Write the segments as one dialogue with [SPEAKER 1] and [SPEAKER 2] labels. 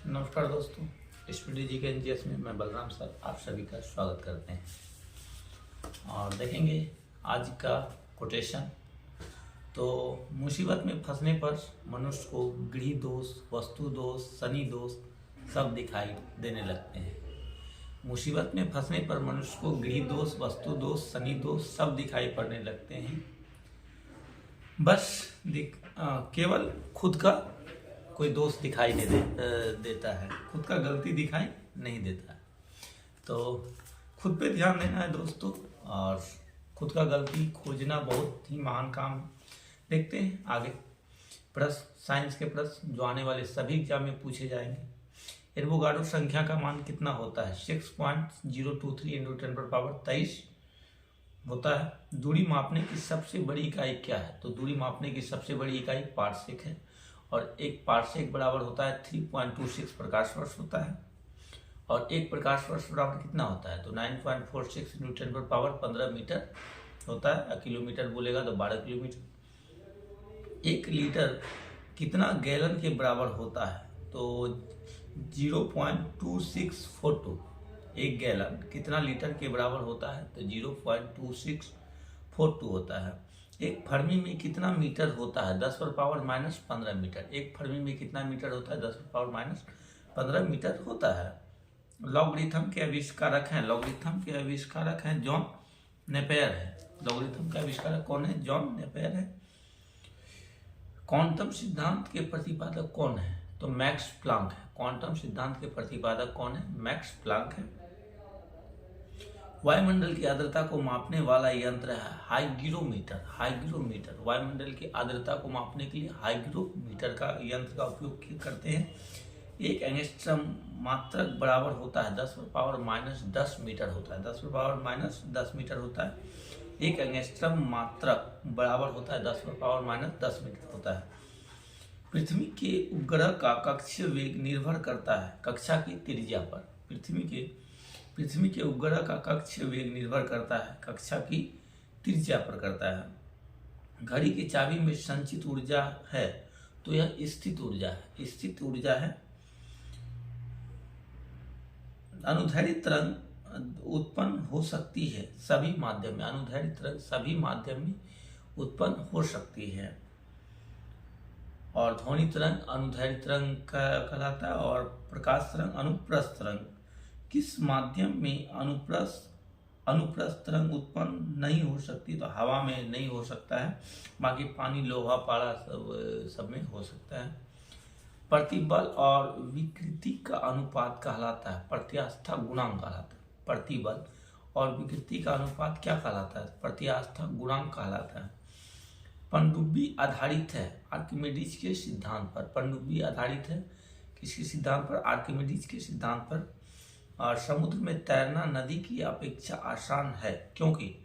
[SPEAKER 1] नमस्कार दोस्तों, स्पीडी जी के एनजीएस में मैं बलराम सर आप सभी का स्वागत करते हैं और देखेंगे आज का कोटेशन। तो मुसीबत में फंसने पर मनुष्य को गृह दोष, वस्तु दोष, शनि दोष सब दिखाई देने लगते हैं। मुसीबत में फंसने पर मनुष्य को गृह दोष, वस्तु दोष, शनि दोष सब दिखाई पड़ने लगते हैं। बस केवल खुद का कोई दोस्त दिखाई नहीं देता है, खुद का गलती दिखाई नहीं देता है। तो खुद पे ध्यान देना है दोस्तों, और खुद का गलती खोजना बहुत ही महान काम है। देखते हैं आगे प्रश्न, साइंस के प्रश्न जो आने वाले सभी एग्जाम में पूछे जाएंगे। एवोगाड्रो संख्या का मान कितना होता है? 6.023 × 10⁻23 होता है। दूरी मापने की सबसे बड़ी इकाई क्या है? तो दूरी मापने की सबसे बड़ी इकाई पारसेक है, और एक पारसेक बराबर होता है 3.26 प्रकाश वर्ष होता है। और एक प्रकाश वर्ष बराबर कितना होता है? तो 9.46 × 10⁻15 मीटर होता है। किलोमीटर बोलेगा तो 12 किलोमीटर। 1 लीटर कितना गैलन के बराबर होता है? तो 0.2642। 1 गैलन कितना लीटर के बराबर होता है? तो 0.2642 होता है। एक फर्मी में कितना मीटर होता है? 10⁻−15 मीटर। एक फर्मी में कितना मीटर होता है? 10⁻−15 मीटर होता है। लॉगरिथम के आविष्कारक हैं जॉन नेपियर है। लॉगरिथम के आविष्कारक कौन है? जॉन नेपियर है। क्वांटम सिद्धांत के प्रतिपादक कौन है? तो मैक्स प्लांक है। क्वांटम सिद्धांत के प्रतिपादक कौन है? मैक्स प्लांक है। वायुमंडल की आर्द्रता को मापने वाला यंत्र है हाइग्रोमीटर। वायुमंडल की आर्द्रता को मापने के लिए हाइग्रोमीटर का यंत्र का उपयोग करते हैं। 1 एंगस्ट्रम मात्रक बराबर होता है 10⁻−10 मीटर होता है। 10⁻−10 मीटर होता है। 1 एंगस्ट्रम मात्रक बराबर होता है 10⁻−10 मीटर होता है। पृथ्वी के उपग्रह का कक्षीय वेग निर्भर करता है कक्षा की त्रिज्या पर। पृथ्वी के उपग्रह का कक्षीय वेग निर्भर करता है कक्षा की त्रिज्या पर करता है। घड़ी की चाबी में संचित ऊर्जा है, तो यह स्थित ऊर्जा है। अनुदैर्ध्य तरंग उत्पन्न हो सकती है सभी माध्यम में। अनुदैर्ध्य तरंग सभी माध्यम में उत्पन्न हो सकती है। और ध्वनि तरंग अनुदैर्ध्य तरंग कहलाता है, और प्रकाश तरंग अनुप्रस्थ तरंग। किस माध्यम में अनुप्रस्थ तरंग उत्पन्न नहीं हो सकती? तो हवा में नहीं हो सकता है, बाकी पानी, लोहा, पारा सब में हो सकता है। प्रतिबल और विकृति का अनुपात कहलाता है प्रत्यास्था गुणांक कहलाता है। प्रतिबल और विकृति का अनुपात क्या कहलाता है? प्रत्यास्था गुणांक कहलाता है। पनडुब्बी आधारित है आर्किमिडीज के सिद्धांत पर। पनडुब्बी आधारित है किसके सिद्धांत पर? आर्किमिडीज के सिद्धांत पर। और समुद्र में तैरना नदी की अपेक्षा आसान है, क्योंकि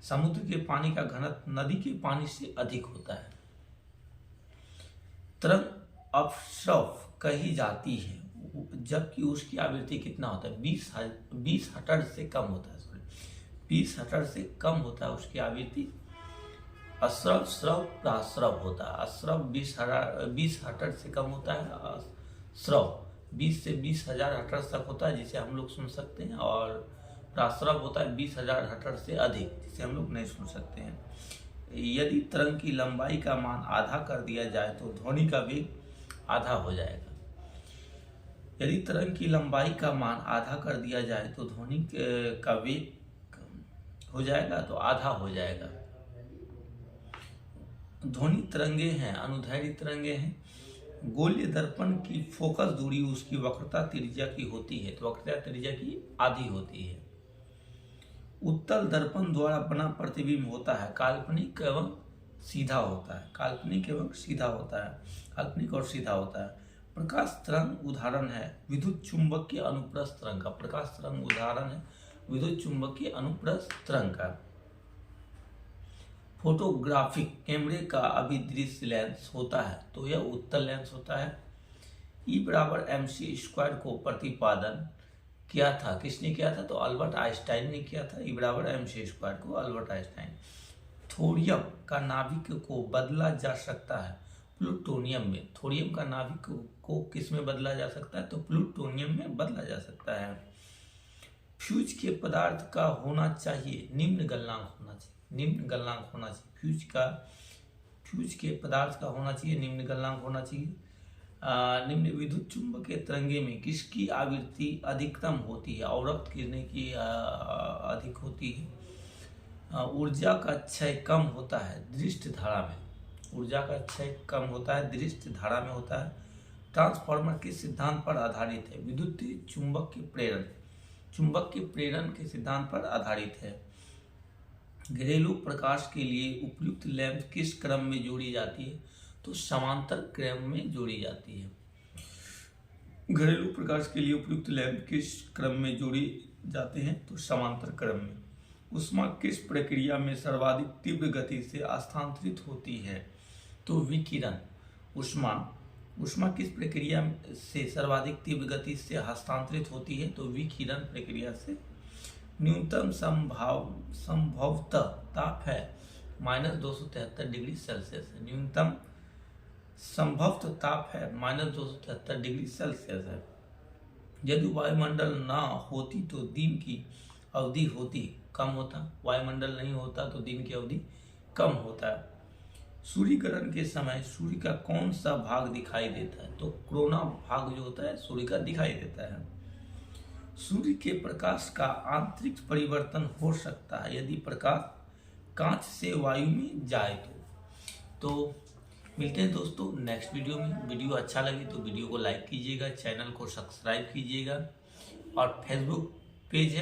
[SPEAKER 1] समुद्र के पानी का घनत्व नदी के पानी से अधिक होता है। तरंग अपस्रव कही जाती है जबकि उसकी आवृत्ति कितना होता है? 20 हर्ट्ज से कम होता है। 20 हर्ट्ज से कम होता है उसकी आवृत्ति। अश्रव, श्रव, प्राश्रव होता है। अश्रव 20 हर्ट्ज से कम होता है। श्रव 20 से 20,000 हर्ट्ज तक होता है, जिसे हम लोग सुन सकते हैं। और प्राश्रव होता है 20,000 हर्ट्ज से अधिक, जिसे हम लोग नहीं सुन सकते हैं। यदि तरंग की लंबाई का मान आधा कर दिया जाए तो ध्वनि का वेग आधा हो जाएगा। यदि तरंग की लंबाई का मान आधा कर दिया जाए तो ध्वनि का वेग हो जाएगा, तो आधा हो जाएगा। ध्वनि तरंगे हैं, अनुदैर्ध्य तरंगे हैं। गोलीय दर्पण की फोकस दूरी उसकी वक्रता त्रिज्या की होती है, तो वक्रता त्रिज्या की आधी होती है। उत्तल दर्पण द्वारा बना प्रतिबिंब होता है काल्पनिक एवं सीधा होता है। काल्पनिक और सीधा होता है। प्रकाश तरंग उदाहरण है विद्युत चुंबकीय अनुप्रस्थ तरंग का। प्रकाश तरंग उदाहरण है विद्युत चुंबकीय अनुप्रस्थ तरंग का। फोटोग्राफिक कैमरे का अभिदृश्य लेंस होता है, तो यह उत्तल लेंस होता है। E = mc² को प्रतिपादन किया था, किसने किया था? तो अल्बर्ट आइंस्टाइन ने किया था। E = mc² को अल्बर्ट आइंस्टाइन। थोरियम का नाभिक को बदला जा सकता है। प्लूटोनियम में। थोरियम का नाभिक को किस में बदला जा सकता है? तो प्लूटोनियम में बदला जा सकता है। फ्यूज के पदार्थ का होना चाहिए निम्न गलनांक होना चाहिए, निम्न गलनांक होना चाहिए। फ्यूज के पदार्थ का होना चाहिए निम्न गलनांक होना चाहिए। निम्न विद्युत चुंबकीय तरंगे में किसकी आवृत्ति अधिकतम होती है? अवरक्त किरणें की अधिक होती है। ऊर्जा का क्षय कम होता है दृष्ट धारा में, ऊर्जा का क्षय कम होता है दृष्ट धारा में होता है। ट्रांसफार्मर किस सिद्धांत पर आधारित है? विद्युत चुंबक के प्रेरण, चुंबक के प्रेरण के सिद्धांत पर आधारित है। घरेलू प्रकाश के लिए उपयुक्त लैंप किस क्रम में जोड़ी जाती है? तो समांतर क्रम में जोड़ी जाती है। घरेलू प्रकाश के लिए उपयुक्त लैंप किस क्रम में जोड़ी जाते हैं? तो समांतर क्रम में। ऊष्मा किस प्रक्रिया में सर्वाधिक तीव्र गति से स्थानांतरित होती है? तो विकिरण। ऊष्मा किस प्रक्रिया से सर्वाधिक तीव्र गति से हस्तांतरित होती है? तो विकिरण प्रक्रिया से। न्यूनतम संभवतः ताप है -273 डिग्री सेल्सियस। न्यूनतम संभवतः ताप है -273 डिग्री सेल्सियस है। यदि वायुमंडल ना होती तो दिन की अवधि होती कम होता, वायुमंडल नहीं होता तो दिन की अवधि कम होता है। सूर्य ग्रहण के समय सूर्य का कौन सा भाग दिखाई देता है? तो कोरोना भाग जो होता है सूर्य का दिखाई देता है। सूर्य के प्रकाश का आंतरिक परिवर्तन हो सकता है यदि प्रकाश कांच से वायु में जाए तो मिलते हैं दोस्तों नेक्स्ट वीडियो में। वीडियो अच्छा लगे तो वीडियो को लाइक कीजिएगा, चैनल को सब्सक्राइब कीजिएगा और फेसबुक पेज है